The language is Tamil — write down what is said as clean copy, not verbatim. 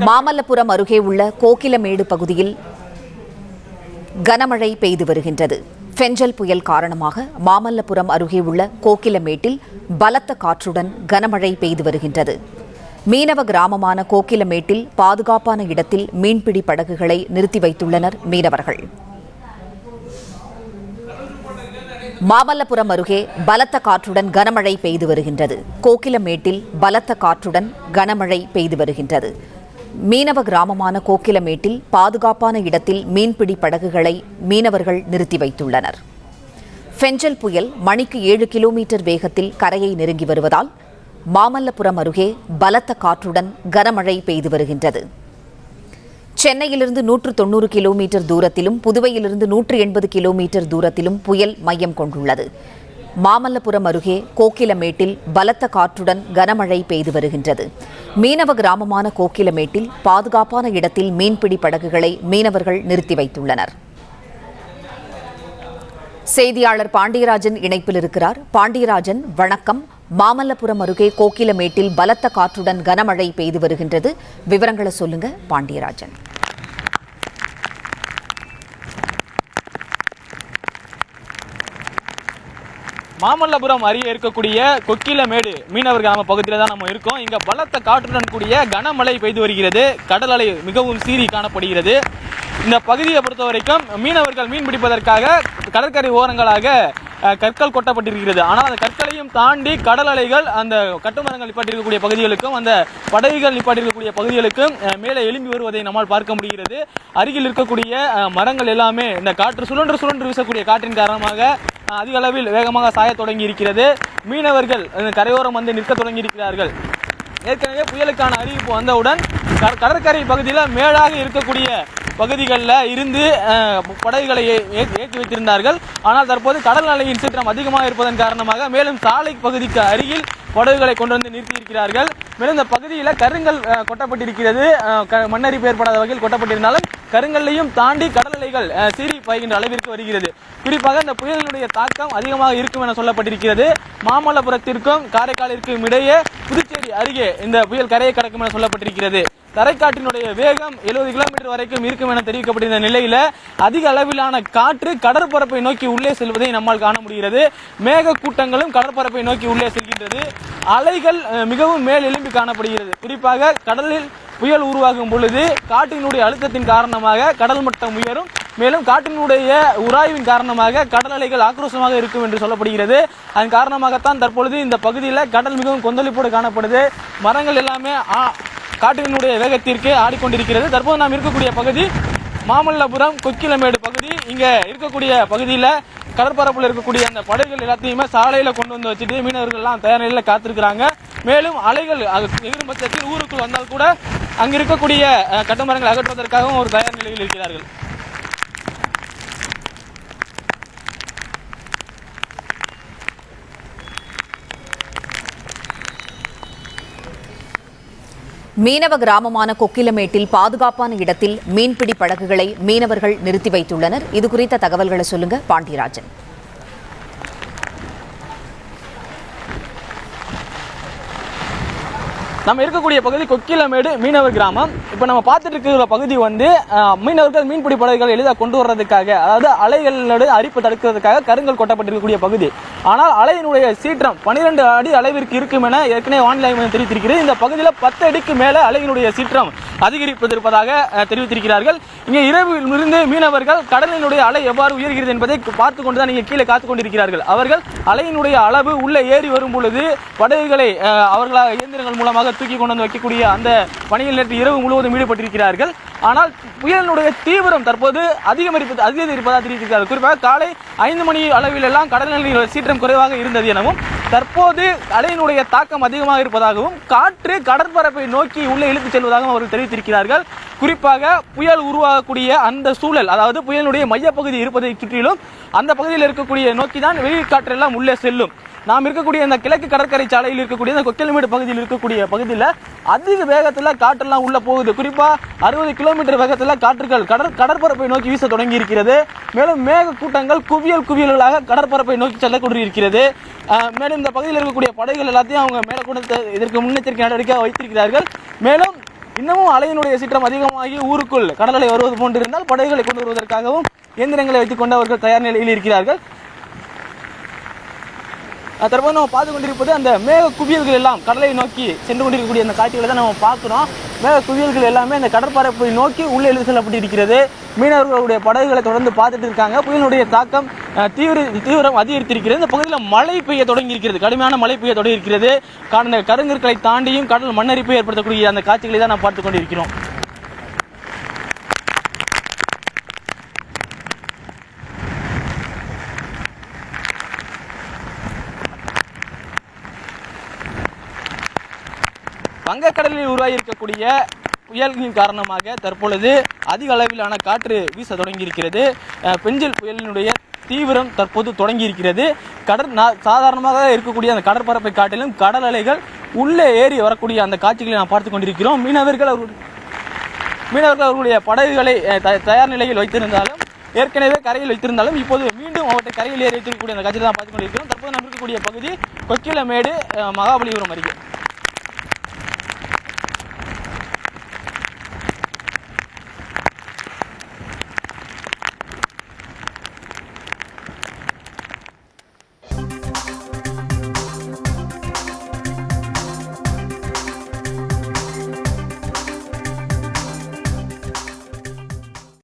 மாமல்லபுரம் அருகே உள்ள கோகிலமேடு பகுதியில் கனமழை பெய்து வருகின்றது. ஃபெஞ்சல் புயல் காரணமாக மாமல்லபுரம் அருகே உள்ள கோகிலமேட்டில் பலத்த காற்றுடன் கனமழை பெய்து வருகின்றது. மீனவ கிராமமான கோகிலமேட்டில் பாதுகாப்பான இடத்தில் மீன்பிடி படகுகளை நிறுத்தி வைத்துள்ளனர் மீனவர்கள். மாமல்லபுரம் அருகே பலத்த காற்றுடன் கனமழை பெய்து வருகின்றது. கோகிலமேட்டில் பலத்த காற்றுடன் கனமழை பெய்து வருகின்றது. மீனவ கிராமமான கோகிலமேட்டில் பாதுகாப்பான இடத்தில் மீன்பிடி படகுகளை மீனவர்கள் நிறுத்தி வைத்துள்ளனர். ஃபெஞ்சல் புயல் மணிக்கு 7 கிலோமீட்டர் வேகத்தில் கரையை நெருங்கி வருவதால் மாமல்லபுரம் அருகே பலத்த காற்றுடன் கனமழை பெய்து வருகின்றது. சென்னையிலிருந்து 190 கிலோமீட்டர் தூரத்திலும் புதுவையிலிருந்து 180 கிலோமீட்டர் தூரத்திலும் புயல் மையம் கொண்டுள்ளது. மாமல்லபுரம் அருகே கோகிலமேட்டில் பலத்த காற்றுடன் கனமழை பெய்து வருகின்றது. மீனவ கிராமமான கோகிலமேட்டில் பாதுகாப்பான இடத்தில் மீன்பிடி படகுகளை மீனவர்கள் நிறுத்தி வைத்துள்ளனர். செய்தியாளர் பாண்டியராஜன் இணைப்பில் இருக்கிறார். பாண்டியராஜன், வணக்கம். மாமல்லபுரம் அருகே கோகிலமேட்டில் பலத்த காற்றுடன் கனமழை பெய்து வருகின்றது. விவரங்களை சொல்லுங்க பாண்டியராஜன். மாமல்லபுரம் அருகே இருக்கக்கூடிய கொக்கிலமேடு மீனவர் கிராம பகுதியில் தான் நம்ம இருக்கோம். இங்க பலத்த காற்றுடன் கூடிய கனமழை பெய்து வருகிறது. கடல் அலை மிகவும் சீறி காணப்படுகிறது. இந்த பகுதியை பொறுத்த வரைக்கும் மீனவர்கள் மீன் பிடிப்பதற்காக கடற்கரை ஓரங்களாக கற்கள் கொட்டப்பட்டிருக்கிறது. ஆனால் அந்த கற்களையும் தாண்டி கடல் அலைகள் அந்த கட்டுமரங்கள் நிப்பாட்டிருக்கக்கூடிய பகுதிகளுக்கும் அந்த படகுகள் நிப்பாட்டிருக்கக்கூடிய பகுதிகளுக்கும் மேலே எழும்பி வருவதை நம்மால் பார்க்க முடிகிறது. அருகில் இருக்கக்கூடிய மரங்கள் எல்லாமே இந்த காற்று சுழன்று வீசக்கூடிய காற்றின் காரணமாக அதிக அளவில் வேகமாக சாய தொடங்கி இருக்கிறது. மீனவர்கள் கரையோரம் வந்து நிற்க தொடங்கி இருக்கிறார்கள். ஏற்கனவே புயலுக்கான அறிவிப்பு வந்தவுடன் கடற்கரை பகுதியில் மேலாக இருக்கக்கூடிய பகுதிகளில் இருந்து படகுகளை ஏற்றி வைத்திருந்தார்கள். ஆனால் தற்போது கடல் அலையின் சீற்றம் அதிகமாக இருப்பதன் காரணமாக மேலும் சாலை பகுதிக்கு அருகில் படகுகளை கொண்டு வந்து நிறுத்தியிருக்கிறார்கள். மேலும் இந்த பகுதியில் கருங்கல் கொட்டப்பட்டிருக்கிறது. மண்ணரிப்பு ஏற்படாத வகையில் கொட்டப்பட்டிருந்தாலும் கருங்கல்லையும் தாண்டி கடல் அலைகள் சீறி பாய்கின்ற அளவிற்கு வருகிறது. குறிப்பாக இந்த புயலினுடைய தாக்கம் அதிகமாக இருக்கும் என சொல்லப்பட்டிருக்கிறது. மாமல்லபுரத்திற்கும் காரைக்காலிற்கும் இடையே புதுச்சேரி அருகே இந்த புயல் கரையை கடக்கும் என சொல்லப்பட்டிருக்கிறது. தரைக்காற்றினுடைய வேகம் 70 கிலோமீட்டர் வரைக்கும் இருக்கும் என தெரிவிக்கப்பட்டிருந்த நிலையில அதிக அளவிலான காற்று கடற்பரப்பை நோக்கி உள்ளே செல்வதை நம்மால் காண முடிகிறது. மேக கூட்டங்களும் கடற்பரப்பை நோக்கி உள்ளே செல்கின்றது. அலைகள் மிகவும் மேல் எழும்பி காணப்படுகிறது. குறிப்பாக கடலில் புயல் உருவாகும் பொழுது காற்றினுடைய அழுத்தத்தின் காரணமாக கடல் மட்டம் உயரும். மேலும் காற்றினுடைய உராய்வின் காரணமாக கடல் அலைகள் ஆக்ரோஷமாக இருக்கும் என்று சொல்லப்படுகிறது. அதன் காரணமாகத்தான் தற்பொழுது இந்த பகுதியில் கடல் மிகவும் கொந்தளிப்போடு காணப்படுது. மரங்கள் எல்லாமே காற்றினுடைய வேகத்திற்கு ஆடிக்கொண்டிருக்கிறது. தற்போது நாம் இருக்கக்கூடிய பகுதி மாமல்லபுரம் கொக்கிலமேடு பகுதி. இங்க இருக்கக்கூடிய பகுதியில் கடற்பரப்பில் இருக்கக்கூடிய அந்த படகுகள் எல்லாத்தையுமே சாலையில கொண்டு வந்து வச்சுட்டு மீனவர்கள் எல்லாம் தயார் நிலையில் காத்திருக்கிறாங்க. மேலும் அலைகள் எதிரும் பட்சத்தில் ஊருக்குள் வந்தால் கூட அங்க இருக்கக்கூடிய கட்டுமரங்களை அகற்றுவதற்காகவும் ஒரு தயார் நிலையில் இருக்கிறார்கள். மீனவ கிராமமான கொக்கிலமேட்டில் பாதுகாப்பான இடத்தில் மீன்பிடி படகுகளை மீனவர்கள் நிறுத்தி வைத்துள்ளனர். இது குறித்த தகவல்களை சொல்லுங்க பாண்டியராஜன். நம்ம இருக்கக்கூடிய பகுதி கொக்கிலமேடு மீனவர் கிராமம். இப்போ நம்ம பார்த்துட்டு இருக்கிற பகுதி வந்து மீனவர்கள் மீன்பிடி படகுகள் எளிதாக கொண்டு வர்றதுக்காக, அதாவது அலைகளோட அரிப்பு தடுக்கிறதுக்காக கருங்கல் கொட்டப்பட்டிருக்கக்கூடிய பகுதி. ஆனால் அலையினுடைய சீற்றம் 12 அடி அளவிற்கு இருக்கும் என ஏற்கனவே வானிலை மையம் தெரிவித்திருக்கிறது. இந்த பகுதியில் 10 அடிக்கு மேலே அலையினுடைய சீற்றம் அதிகரிப்பதற்காக தெரிவித்திருக்கிறார்கள். இங்கே இரவிலிருந்து மீனவர்கள் கடலினுடைய அலை எவ்வாறு உயர்கிறது என்பதை பார்த்து கொண்டுதான் இங்கே கீழே காத்து கொண்டிருக்கிறார்கள். அவர்கள் அலையினுடைய அளவு உள்ளே ஏறி வரும் பொழுது படகுகளை அவர்களால் இயந்திரங்கள் மூலமாக தூக்கி கொண்டு வந்து வைக்கக்கூடிய அந்த பணியில் நேற்று இரவு முழுவதும் ஈடுபட்டிருக்கிறார்கள். ஆனால் புயலினுடைய தீவிரம் தற்போது அதிகரிப்பதாக தெரிவித்திருக்கிறார்கள். குறிப்பாக காலை 5 மணி அளவில் எல்லாம் கடல் சீற்றம் குறைவாக இருந்தது எனவும், தற்போது அலையினுடைய தாக்கம் அதிகமாக இருப்பதாகவும் காற்று கடற்பரப்பை நோக்கி உள்ளே இழுத்துச் செல்வதாகவும் அவர்கள் தெரிவித்திருக்கிறார்கள். குறிப்பாக புயல் உருவாகக்கூடிய அந்த சூழல், அதாவது புயலினுடைய மையப்பகுதி இருப்பதை சுற்றிலும் அந்த பகுதியில் இருக்கக்கூடிய நோக்கி தான் வெயில் காற்றெல்லாம் உள்ளே செல்லும். நாம் இருக்கக்கூடிய இந்த கிழக்கு கடற்கரை சாலையில் இருக்கக்கூடிய இந்த கொக்கிலமேடு பகுதியில் இருக்கக்கூடிய பகுதியில் அதிக வேகத்தில் காற்றெல்லாம் உள்ள போகுது. குறிப்பாக 60 கிலோமீட்டர் வேகத்தில் காற்றுகள் கடற்பரப்பை நோக்கி வீச தொடங்கி இருக்கிறது. மேலும் மேக கூட்டங்கள் குவியல்களாக கடற்பரப்பை நோக்கி செல்லக்கூடியிருக்கிறது. மேலும் இந்த பகுதியில் இருக்கக்கூடிய படைகள் எல்லாத்தையும் அவங்க மேலே கூட இதற்கு முன்னெச்சரிக்கை நடவடிக்கையாக வைத்திருக்கிறார்கள். மேலும் இன்னமும் அலையினுடைய சீற்றம் அதிகமாகி ஊருக்குள் கடல் அலை வருவது போன்று இருந்தால் படகுகளை கொண்டு வருவதற்காகவும் இயந்திரங்களை வைத்துக் கொண்டு அவர்கள் தயார் நிலையில் இருக்கிறார்கள். தற்போது நம்ம பார்த்து கொண்டிருப்பது அந்த மேக குவியல்கள் எல்லாம் கடலை நோக்கி சென்று கொண்டிருக்கக்கூடிய அந்த காட்சிகளை தான் நம்ம பார்க்குறோம். மேக குவியல்கள் எல்லாமே அந்த கடற்பரப்பை நோக்கி உள்ளே இழுத்து செல்லப்பட்டிருக்கிறது. மீனவர்களுடைய படகுகளை தொடர்ந்து பார்த்துட்டு இருக்காங்க. புயலினுடைய தாக்கம் தீவிரம் அதிகரித்திருக்கிறது. இந்த பகுதியில் மழை பெய்ய தொடங்கி இருக்கிறது, கடுமையான மழை பெய்ய தொடங்கி இருக்கிறது. அந்த கருங்கற்களை தாண்டியும் கடல் மண்ணரிப்பை ஏற்படுத்தக்கூடிய அந்த காட்சிகளை தான் நாம் பார்த்து கொண்டிருக்கிறோம். வங்கக்கடலில் உருவாகி இருக்கக்கூடிய புயல்களின் காரணமாக தற்பொழுது அதிக அளவிலான காற்று வீச தொடங்கி இருக்கிறது. பெஞ்சல் புயலினுடைய தீவிரம் தற்போது தொடங்கி இருக்கிறது. சாதாரணமாக இருக்கக்கூடிய அந்த கடற்பரப்பை காட்டிலும் கடல் அலைகள் உள்ளே ஏறி வரக்கூடிய அந்த காட்சிகளை நாம் பார்த்து கொண்டிருக்கிறோம். மீனவர்கள் அவர்களுடைய படகுகளை தயார் நிலையில் வைத்திருந்தாலும், ஏற்கனவே கரையில் வைத்திருந்தாலும் இப்போது மீண்டும் அவற்றை கரையில் ஏறி வைத்திருக்கக்கூடிய அந்த காட்சியை தான் பார்த்து கொண்டிருக்கிறோம். தற்போது நம்ம இருக்கக்கூடிய பகுதி கொக்கிலமேடு மகாபலிபுரம் அருகே.